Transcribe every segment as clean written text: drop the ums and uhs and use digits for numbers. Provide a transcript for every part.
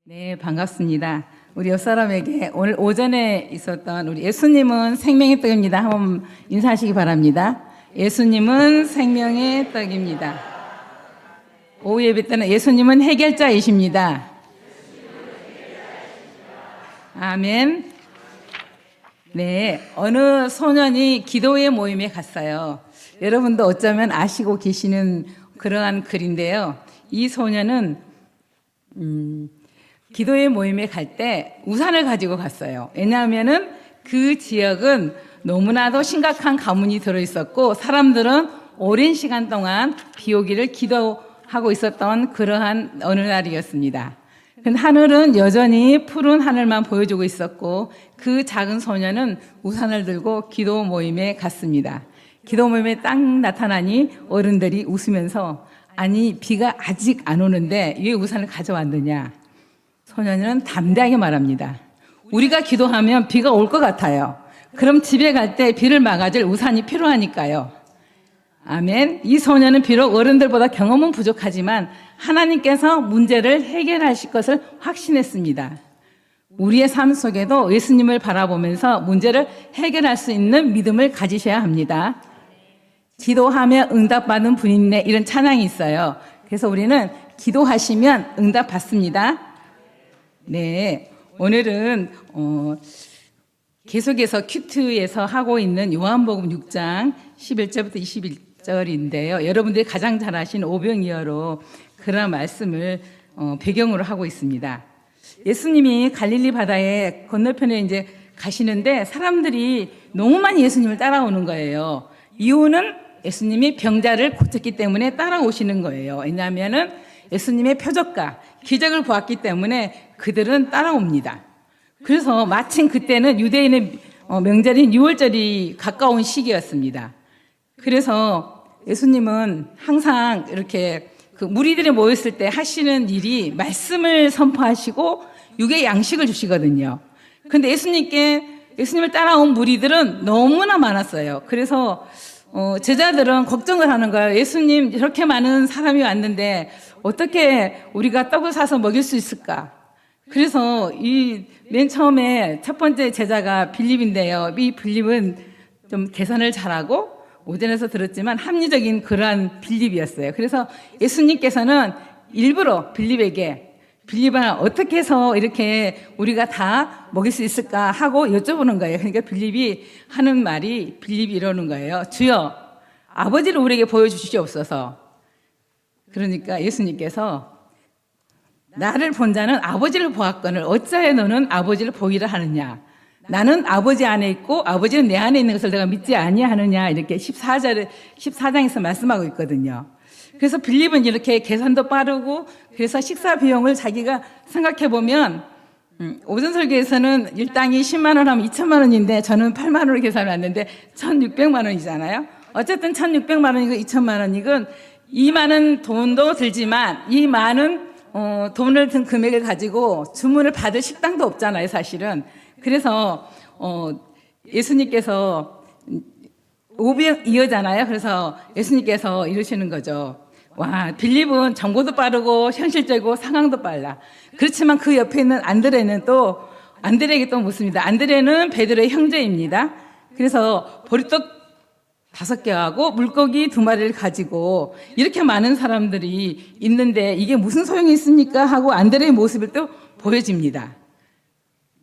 네, 반갑습니다. 우리 옆 사람에게 오늘 오전에 있었던 우리 예수님은 생명의 떡입니다. 한번 인사하시기 바랍니다. 예수님은 생명의 떡입니다. 오후 예배 때는 예수님은 해결자이십니다. 아멘. 네, 어느 소년이 기도회 모임에 갔어요. 여러분도 어쩌면 아시고 계시는 그러한 글인데요. 이 소년은 기도회 모임에 갈 때 우산을 가지고 갔어요. 왜냐하면은 그 지역은 너무나도 심각한 가뭄이 들어있었고 사람들은 오랜 시간 동안 비 오기를 기도하고 있었던 그러한 어느 날이었습니다. 근데 하늘은 여전히 푸른 하늘만 보여주고 있었고 그 작은 소녀는 우산을 들고 기도 모임에 갔습니다. 기도 모임에 딱 나타나니 어른들이 웃으면서 아니 비가 아직 안 오는데 왜 우산을 가져왔느냐. 소녀는 담대하게 말합니다. 우리가 기도하면 비가 올 것 같아요. 그럼 집에 갈 때 비를 막아줄 우산이 필요하니까요. 아멘. 이 소녀는 비록 어른들보다 경험은 부족하지만 하나님께서 문제를 해결하실 것을 확신했습니다. 우리의 삶 속에도 예수님을 바라보면서 문제를 해결할 수 있는 믿음을 가지셔야 합니다. 기도하며 응답받는 분이네 이런 찬양이 있어요. 그래서 우리는 기도하시면 응답받습니다. 네, 오늘은 계속해서 큐트에서 하고 있는 요한복음 6장 11절부터 21절인데요. 여러분들이 가장 잘 아시는 오병이어로 그런 말씀을 배경으로 하고 있습니다. 예수님이 갈릴리 바다의 건너편에 이제 가시는데 사람들이 너무 많이 예수님을 따라오는 거예요. 이유는 예수님이 병자를 고쳤기 때문에 따라오시는 거예요. 왜냐하면은 예수님의 표적과 기적을 보았기 때문에 그들은 따라옵니다. 그래서 마침 그때는 유대인의 명절인 6월절이 가까운 시기였습니다. 그래서 예수님은 항상 이렇게 그 무리들이 모였을 때 하시는 일이 말씀을 선포하시고 육의 양식을 주시거든요. 근데 예수님을 따라온 무리들은 너무나 많았어요. 그래서 제자들은 걱정을 하는 거예요. 예수님 저렇게 많은 사람이 왔는데 어떻게 우리가 떡을 사서 먹일 수 있을까? 그래서 맨 처음에 첫 번째 제자가 빌립인데요. 이 빌립은 좀 계산을 잘하고 오전에서 들었지만 합리적인 그러한 빌립이었어요. 그래서 예수님께서는 일부러 빌립아 어떻게 해서 이렇게 우리가 다 먹일 수 있을까 하고 여쭤보는 거예요. 그러니까 빌립이 이러는 거예요. 주여 아버지를 우리에게 보여주시옵소서. 그러니까 예수님께서 나를 본 자는 아버지를 보았거늘 어찌하여 너는 아버지를 보이라 하느냐. 나는 아버지 안에 있고 아버지는 내 안에 있는 것을 내가 믿지 아니하느냐. 이렇게 14장에서 말씀하고 있거든요. 그래서 빌립은 이렇게 계산도 빠르고 그래서 식사 비용을 자기가 생각해 보면 오전 설교에서는 일당이 10만 원 하면 2천만 원인데 저는 8만 원으로 계산을 했는데 1,600만 원이잖아요. 어쨌든 1,600만 원이고 2천만 원이건 이 많은 돈도 들지만 이 많은 돈을 든 금액을 가지고 주문을 받을 식당도 없잖아요, 사실은. 그래서 예수님께서 오병이어잖아요. 그래서 예수님께서 이러시는 거죠. 와, 빌립은 정보도 빠르고 현실적이고 상황도 빨라. 그렇지만 그 옆에 있는 안드레에게 또 묻습니다. 안드레는 베드로의 형제입니다. 그래서 보리떡 5개하고 물고기 2마리를 가지고 이렇게 많은 사람들이 있는데 이게 무슨 소용이 있습니까? 하고 안드레의 모습을 또 보여집니다.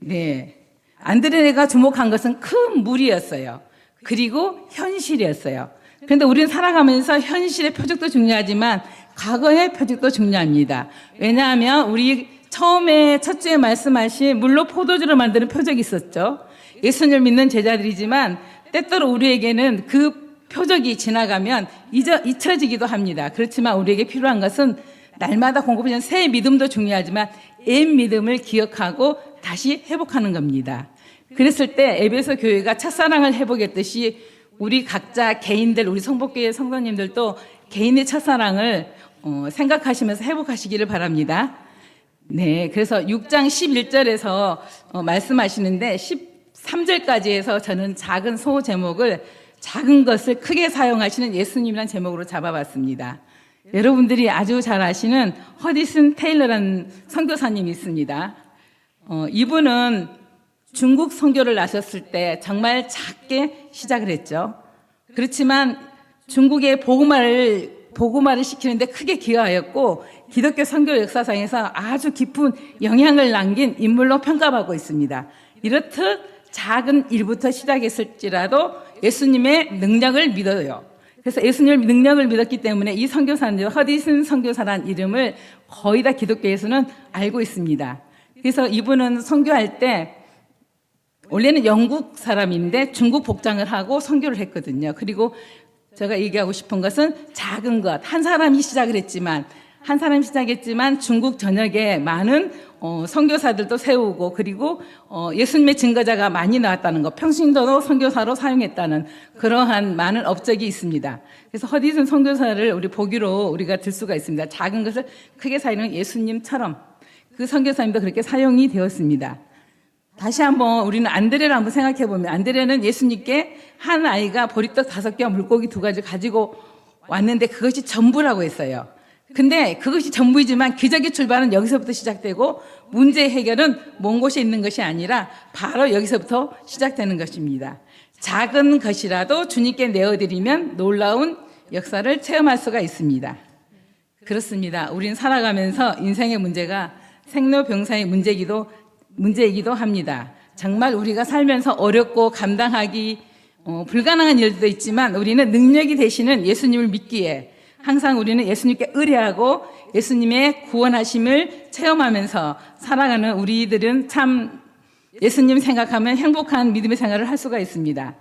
네. 안드레가 주목한 것은 큰 무리였어요. 그리고 현실이었어요. 그런데 우리는 살아가면서 현실의 표적도 중요하지만 과거의 표적도 중요합니다. 왜냐하면 우리 처음에 첫 주에 말씀하신 물로 포도주를 만드는 표적이 있었죠. 예수님을 믿는 제자들이지만 때때로 우리에게는 그 표적이 지나가면 잊혀지기도 합니다. 그렇지만 우리에게 필요한 것은 날마다 공급하는 새 믿음도 중요하지만 옛 믿음을 기억하고 다시 회복하는 겁니다. 그랬을 때 에베소 교회가 첫사랑을 회복했듯이 우리 각자 개인들, 우리 성복교회 성도님들도 개인의 첫사랑을 생각하시면서 회복하시기를 바랍니다. 네, 그래서 6장 11절에서 말씀하시는데 13절까지 해서 저는 작은 소 제목을 작은 것을 크게 사용하시는 예수님이라는 제목으로 잡아봤습니다. 여러분들이 아주 잘 아시는 허디슨 테일러라는 선교사님이 있습니다. 이분은 중국 선교를 나섰을 때 정말 작게 시작을 했죠. 그렇지만 중국의 복음화를 시키는데 크게 기여하였고 기독교 선교 역사상에서 아주 깊은 영향을 남긴 인물로 평가받고 있습니다. 이렇듯 작은 일부터 시작했을지라도 예수님의 능력을 믿어요. 그래서 예수님의 능력을 믿었기 때문에 이 선교사는 허디슨 선교사라는 이름을 거의 다 기독교에서는 알고 있습니다. 그래서 이분은 선교할 때 원래는 영국 사람인데 중국 복장을 하고 선교를 했거든요. 그리고 제가 얘기하고 싶은 것은 작은 것, 한 사람이 시작했지만 중국 전역에 많은 선교사들도 세우고 그리고 예수님의 증거자가 많이 나왔다는 것, 평신도도 선교사로 사용했다는 그러한 많은 업적이 있습니다. 그래서 허디슨 선교사를 우리 보기로 우리가 들 수가 있습니다. 작은 것을 크게 사용하는 예수님처럼 그 선교사님도 그렇게 사용이 되었습니다. 다시 한번 우리는 안드레를 한번 생각해 보면 안드레는 예수님께 한 아이가 보리떡 5개와 물고기 2가지 가지고 왔는데 그것이 전부라고 했어요. 근데 그것이 전부이지만 기적의 출발은 여기서부터 시작되고 문제 해결은 먼 곳에 있는 것이 아니라 바로 여기서부터 시작되는 것입니다. 작은 것이라도 주님께 내어드리면 놀라운 역사를 체험할 수가 있습니다. 그렇습니다. 우리는 살아가면서 인생의 문제가 생로병사의 문제이기도 합니다. 정말 우리가 살면서 어렵고 감당하기 불가능한 일도 있지만 우리는 능력이 되시는 예수님을 믿기에 항상 우리는 예수님께 의뢰하고 예수님의 구원하심을 체험하면서 살아가는 우리들은 참 예수님 생각하면 행복한 믿음의 생활을 할 수가 있습니다.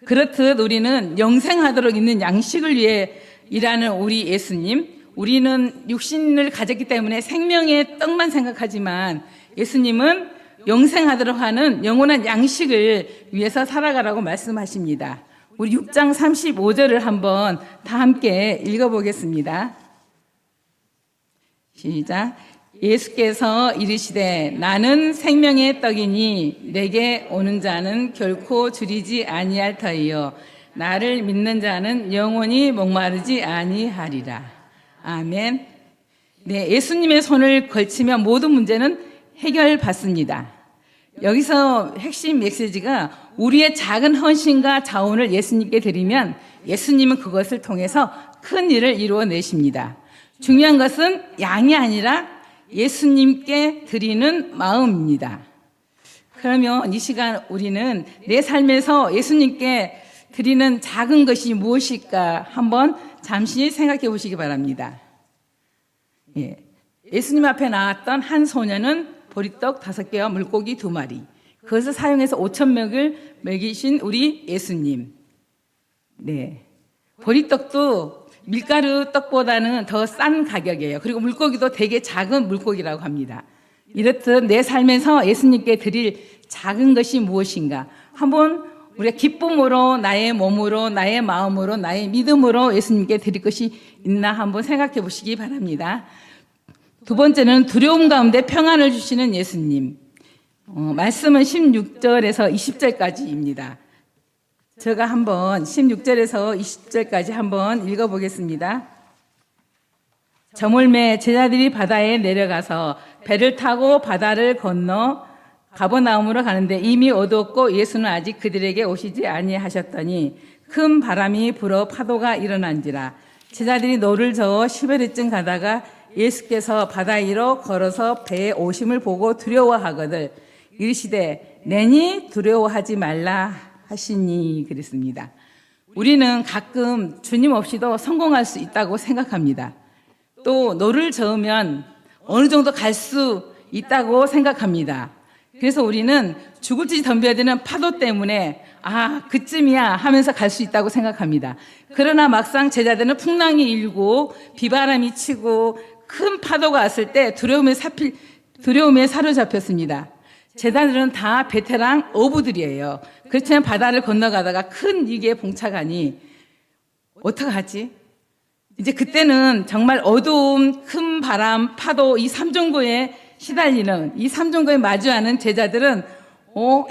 그렇듯 우리는 영생하도록 있는 양식을 위해 일하는 우리 예수님, 우리는 육신을 가졌기 때문에 생명의 떡만 생각하지만 예수님은 영생하도록 하는 영원한 양식을 위해서 살아가라고 말씀하십니다. 우리 6장 35절을 한번 다 함께 읽어보겠습니다. 시작. 예수께서 이르시되 나는 생명의 떡이니 내게 오는 자는 결코 줄이지 아니할 터이요 나를 믿는 자는 영원히 목마르지 아니하리라. 아멘. 네, 예수님의 손을 걸치면 모든 문제는 해결받습니다. 여기서 핵심 메시지가 우리의 작은 헌신과 자원을 예수님께 드리면 예수님은 그것을 통해서 큰 일을 이루어내십니다. 중요한 것은 양이 아니라 예수님께 드리는 마음입니다. 그러면 이 시간 우리는 내 삶에서 예수님께 드리는 작은 것이 무엇일까 한번 잠시 생각해 보시기 바랍니다. 예수님 앞에 나왔던 한 소녀는 보리떡 5개와 물고기 2마리. 그것을 사용해서 5,000명을 먹이신 우리 예수님. 네. 보리떡도 밀가루 떡보다는 더 싼 가격이에요. 그리고 물고기도 되게 작은 물고기라고 합니다. 이렇듯 내 삶에서 예수님께 드릴 작은 것이 무엇인가? 한번 우리가 기쁨으로, 나의 몸으로, 나의 마음으로, 나의 믿음으로 예수님께 드릴 것이 있나 한번 생각해 보시기 바랍니다. 두 번째는 두려움 가운데 평안을 주시는 예수님. 말씀은 16절에서 20절까지입니다. 제가 한번 16절에서 20절까지 한번 읽어보겠습니다. 저물매 제자들이 바다에 내려가서 배를 타고 바다를 건너 가버나움으로 가는데 이미 어두웠고 예수는 아직 그들에게 오시지 아니하셨더니 큰 바람이 불어 파도가 일어난지라. 제자들이 노를 저어 10여리쯤 가다가 예수께서 바다 위로 걸어서 배에 오심을 보고 두려워하거늘 이르시되 내니 두려워하지 말라 하시니 그랬습니다. 우리는 가끔 주님 없이도 성공할 수 있다고 생각합니다. 또 노를 저으면 어느 정도 갈 수 있다고 생각합니다. 그래서 우리는 죽을 듯이 덤벼야 되는 파도 때문에 그쯤이야 하면서 갈 수 있다고 생각합니다. 그러나 막상 제자들은 풍랑이 일고 비바람이 치고 큰 파도가 왔을 때 두려움에 사로잡혔습니다. 제자들은 다 베테랑 어부들이에요. 그렇지만 바다를 건너가다가 큰 위기에 봉착하니 어떡하지? 이제 그때는 정말 어두움, 큰 바람, 파도 이 삼종고에 시달리는 이 삼종고에 마주하는 제자들은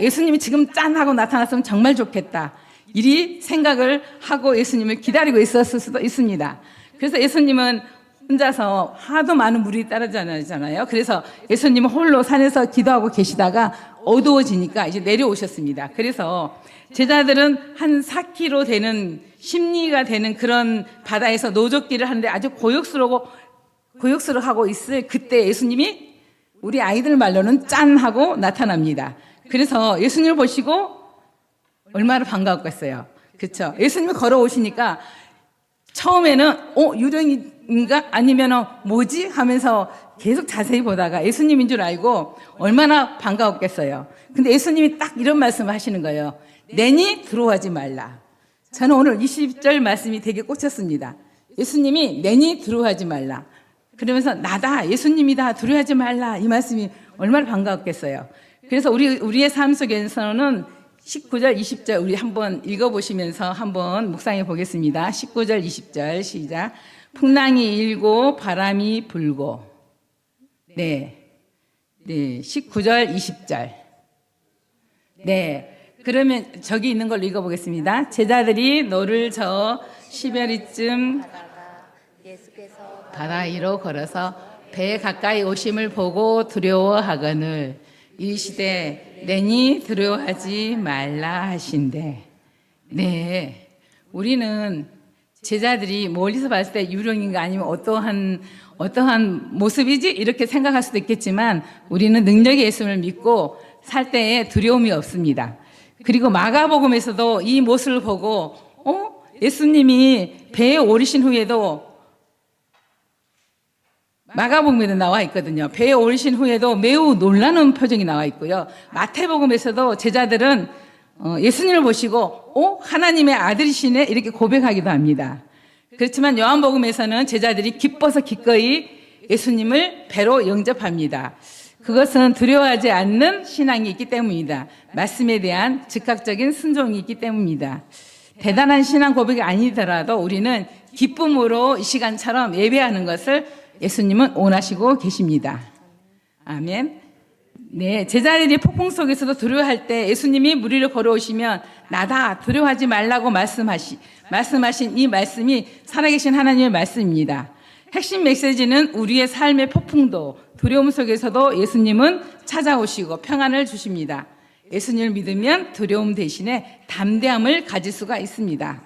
예수님이 지금 짠 하고 나타났으면 정말 좋겠다. 이리 생각을 하고 예수님을 기다리고 있었을 수도 있습니다. 그래서 예수님은 혼자서 하도 많은 물이 따라다니잖아요. 그래서 예수님은 홀로 산에서 기도하고 계시다가 어두워지니까 이제 내려오셨습니다. 그래서 제자들은 한 4km 되는 심리가 되는 그런 바다에서 노젓기를 하는데 아주 고역스러워하고 있을 그때 예수님이 우리 아이들 말로는 짠 하고 나타납니다. 그래서 예수님을 보시고 얼마나 반가웠겠어요. 그렇죠? 예수님이 걸어오시니까 처음에는 유령인가 아니면 뭐지 하면서 계속 자세히 보다가 예수님인 줄 알고 얼마나 반가웠겠어요. 근데 예수님이 딱 이런 말씀을 하시는 거예요. 내니 두려워하지 말라. 저는 오늘 20절 말씀이 되게 꽂혔습니다. 예수님이 내니 두려워하지 말라. 그러면서 나다, 예수님이다, 두려워하지 말라. 이 말씀이 얼마나 반가웠겠어요. 그래서 우리의 삶 속에서는 19절, 20절 우리 한번 읽어보시면서 한번 묵상해 보겠습니다. 19절, 20절 시작. 풍랑이 일고 바람이 불고. 네. 19절, 20절. 네. 그러면 저기 있는 걸로 읽어보겠습니다. 제자들이 노를 저어 시베리쯤 바다 위로 걸어서 배 가까이 오심을 보고 두려워하거늘 이르시되 내니 두려워하지 말라 하신대. 네, 우리는 제자들이 멀리서 봤을 때 유령인가 아니면 어떠한 모습이지 이렇게 생각할 수도 있겠지만 우리는 능력의 예수님을 믿고 살 때에 두려움이 없습니다. 그리고 마가복음에서도 이 모습을 보고 예수님이 배에 오르신 후에도 마가복음에도 나와 있거든요. 배에 오르신 후에도 매우 놀라는 표정이 나와 있고요. 마태복음에서도 제자들은 예수님을 보시고 하나님의 아들이시네 이렇게 고백하기도 합니다. 그렇지만 요한복음에서는 제자들이 기뻐서 기꺼이 예수님을 배로 영접합니다. 그것은 두려워하지 않는 신앙이 있기 때문이다. 말씀에 대한 즉각적인 순종이 있기 때문이다. 대단한 신앙 고백이 아니더라도 우리는 기쁨으로 이 시간처럼 예배하는 것을 예수님은 원하시고 계십니다. 아멘. 네, 제자들이 폭풍 속에서도 두려워할 때 예수님이 물 위로 걸어오시면 나다 두려워하지 말라고 말씀하신 이 말씀이 살아계신 하나님의 말씀입니다. 핵심 메시지는 우리의 삶의 폭풍도 두려움 속에서도 예수님은 찾아오시고 평안을 주십니다. 예수님을 믿으면 두려움 대신에 담대함을 가질 수가 있습니다.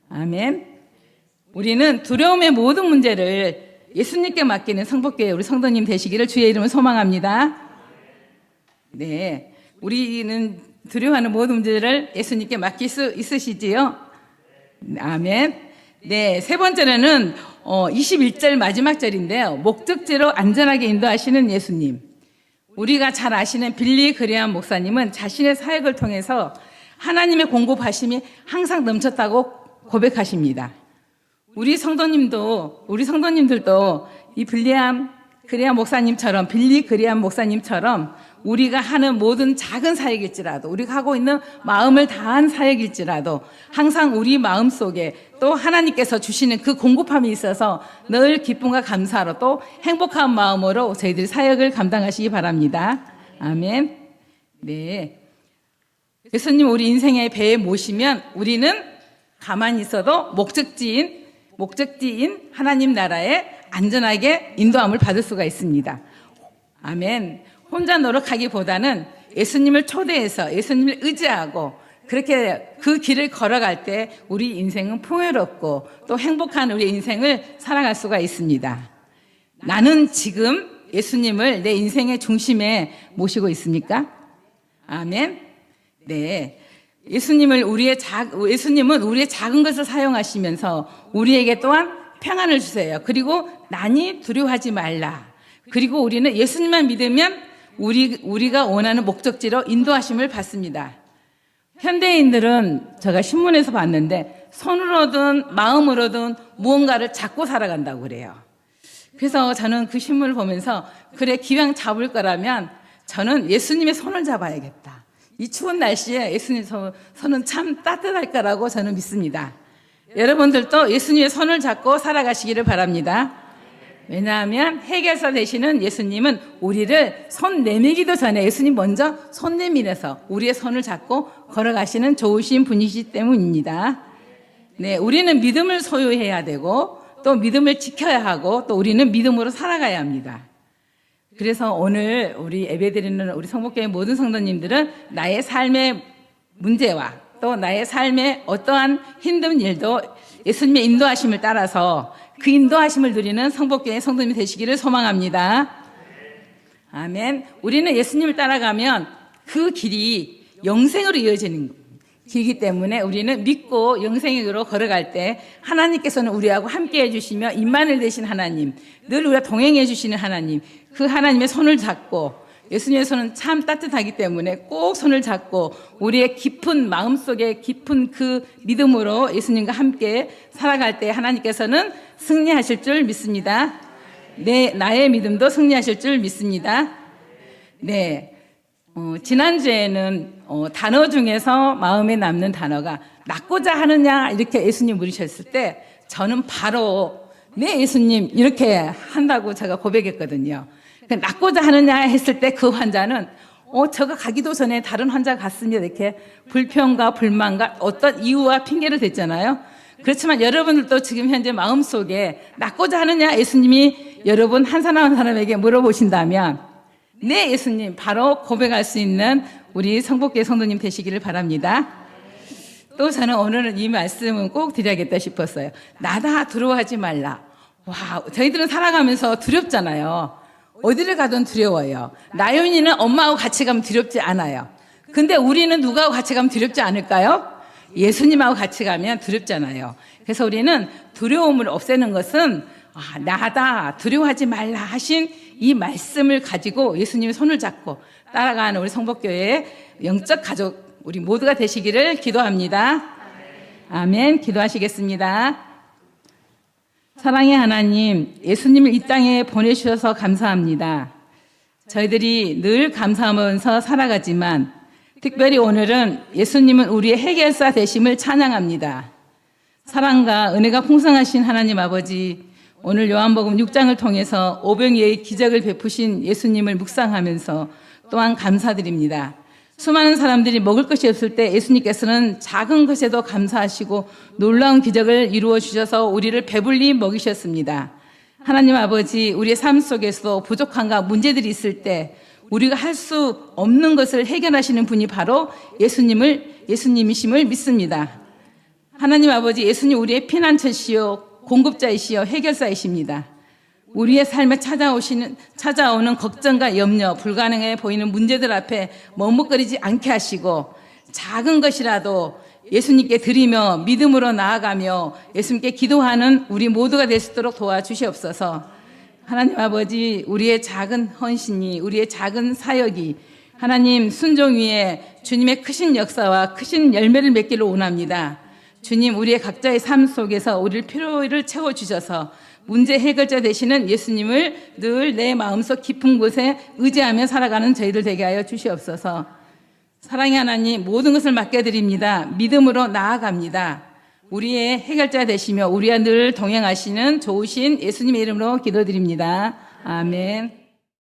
아멘. 우리는 두려움의 모든 문제를 예수님께 맡기는 성복교회 우리 성도님 되시기를 주의 이름으로 소망합니다. 네, 우리는 두려워하는 모든 문제를 예수님께 맡길 수 있으시지요? 아멘. 네, 세 번째는 21절 마지막 절인데요. 목적지로 안전하게 인도하시는 예수님. 우리가 잘 아시는 빌리 그레함 목사님은 자신의 사역을 통해서 하나님의 공급하심이 항상 넘쳤다고 고백하십니다. 우리 성도님들도 이 빌리 그레함 목사님처럼 우리가 하는 모든 작은 사역일지라도 우리가 하고 있는 마음을 다한 사역일지라도 항상 우리 마음속에 또 하나님께서 주시는 그 공급함이 있어서 늘 기쁨과 감사로 또 행복한 마음으로 저희들이 사역을 감당하시기 바랍니다. 아멘. 네. 예수님 우리 인생의 배에 모시면 우리는 가만히 있어도 목적지인 하나님 나라에 안전하게 인도함을 받을 수가 있습니다. 아멘. 혼자 노력하기보다는 예수님을 초대해서 예수님을 의지하고 그렇게 그 길을 걸어갈 때 우리 인생은 풍요롭고 또 행복한 우리 인생을 살아갈 수가 있습니다. 나는 지금 예수님을 내 인생의 중심에 모시고 있습니까? 아멘. 네. 예수님은 우리의 작은 것을 사용하시면서 우리에게 또한 평안을 주세요. 그리고 난이 두려워하지 말라. 그리고 우리는 예수님만 믿으면 우리가 원하는 목적지로 인도하심을 받습니다. 현대인들은 제가 신문에서 봤는데 손으로든 마음으로든 무언가를 잡고 살아간다고 그래요. 그래서 저는 그 신문을 보면서 그래 기왕 잡을 거라면 저는 예수님의 손을 잡아야겠다. 이 추운 날씨에 예수님 손은 참 따뜻할 거라고 저는 믿습니다. 여러분들도 예수님의 손을 잡고 살아가시기를 바랍니다. 왜냐하면 해결사 되시는 예수님은 우리를 손 내밀기도 전에 예수님 먼저 손 내밀어서 우리의 손을 잡고 걸어가시는 좋으신 분이시기 때문입니다. 네, 우리는 믿음을 소유해야 되고 또 믿음을 지켜야 하고 또 우리는 믿음으로 살아가야 합니다. 그래서 오늘 우리 예배드리는 우리 성복교회 모든 성도님들은 나의 삶의 문제와 또 나의 삶의 어떠한 힘든 일도 예수님의 인도하심을 따라서 그 인도하심을 누리는 성복교회 성도님이 되시기를 소망합니다. 아멘. 우리는 예수님을 따라가면 그 길이 영생으로 이어지는 길이기 때문에 우리는 믿고 영생으로 걸어갈 때 하나님께서는 우리하고 함께 해주시며 임마누엘 되신 하나님, 늘 우리와 동행해 주시는 하나님, 그 하나님의 손을 잡고 예수님의 손은 참 따뜻하기 때문에 꼭 손을 잡고 우리의 깊은 마음속에 깊은 그 믿음으로 예수님과 함께 살아갈 때 하나님께서는 승리하실 줄 믿습니다. 나의 믿음도 승리하실 줄 믿습니다. 네. 지난주에는 단어 중에서 마음에 남는 단어가 낫고자 하느냐 이렇게 예수님 물으셨을 때 저는 바로 네 예수님 이렇게 한다고 제가 고백했거든요. 낫고자 하느냐 했을 때 그 환자는 저가 가기도 전에 다른 환자가 갔습니다. 이렇게 불평과 불만과 어떤 이유와 핑계를 댔잖아요. 그렇지만 여러분들도 지금 현재 마음속에 낫고자 하느냐 예수님이 여러분 한 사람 한 사람에게 물어보신다면 네 예수님 바로 고백할 수 있는 우리 성복교회 성도님 되시기를 바랍니다. 또 저는 오늘은 이 말씀은 꼭 드려야겠다 싶었어요. 나다 두려워하지 말라. 와, 저희들은 살아가면서 두렵잖아요. 어디를 가든 두려워요. 나윤이는 엄마하고 같이 가면 두렵지 않아요. 근데 우리는 누구하고 같이 가면 두렵지 않을까요? 예수님하고 같이 가면 두렵잖아요. 그래서 우리는 두려움을 없애는 것은 나다 두려워하지 말라 하신 이 말씀을 가지고 예수님의 손을 잡고 따라가는 우리 성복교회의 영적 가족 우리 모두가 되시기를 기도합니다. 아멘. 기도하시겠습니다. 사랑의 하나님, 예수님을 이 땅에 보내주셔서 감사합니다. 저희들이 늘 감사하면서 살아가지만 특별히 오늘은 예수님은 우리의 해결사 되심을 찬양합니다. 사랑과 은혜가 풍성하신 하나님 아버지, 오늘 요한복음 6장을 통해서 오병이어의 기적을 베푸신 예수님을 묵상하면서 또한 감사드립니다. 수많은 사람들이 먹을 것이 없을 때 예수님께서는 작은 것에도 감사하시고 놀라운 기적을 이루어 주셔서 우리를 배불리 먹이셨습니다. 하나님 아버지, 우리의 삶 속에서도 부족함과 문제들이 있을 때 우리가 할 수 없는 것을 해결하시는 분이 바로 예수님이심을 믿습니다. 하나님 아버지, 예수님 우리의 피난처시요 공급자이시여 해결사이십니다. 우리의 삶에 찾아오는 걱정과 염려, 불가능해 보이는 문제들 앞에 머뭇거리지 않게 하시고 작은 것이라도 예수님께 드리며 믿음으로 나아가며 예수님께 기도하는 우리 모두가 될 수 있도록 도와주시옵소서. 하나님 아버지, 우리의 작은 헌신이, 우리의 작은 사역이 하나님 순종 위에 주님의 크신 역사와 크신 열매를 맺기를 원합니다. 주님, 우리의 각자의 삶 속에서 우리를 필요를 채워주셔서 문제 해결자 되시는 예수님을 늘 내 마음속 깊은 곳에 의지하며 살아가는 저희들 되게 하여 주시옵소서. 사랑의 하나님, 모든 것을 맡겨드립니다. 믿음으로 나아갑니다. 우리의 해결자 되시며 우리와 늘 동행하시는 좋으신 예수님의 이름으로 기도드립니다. 아멘.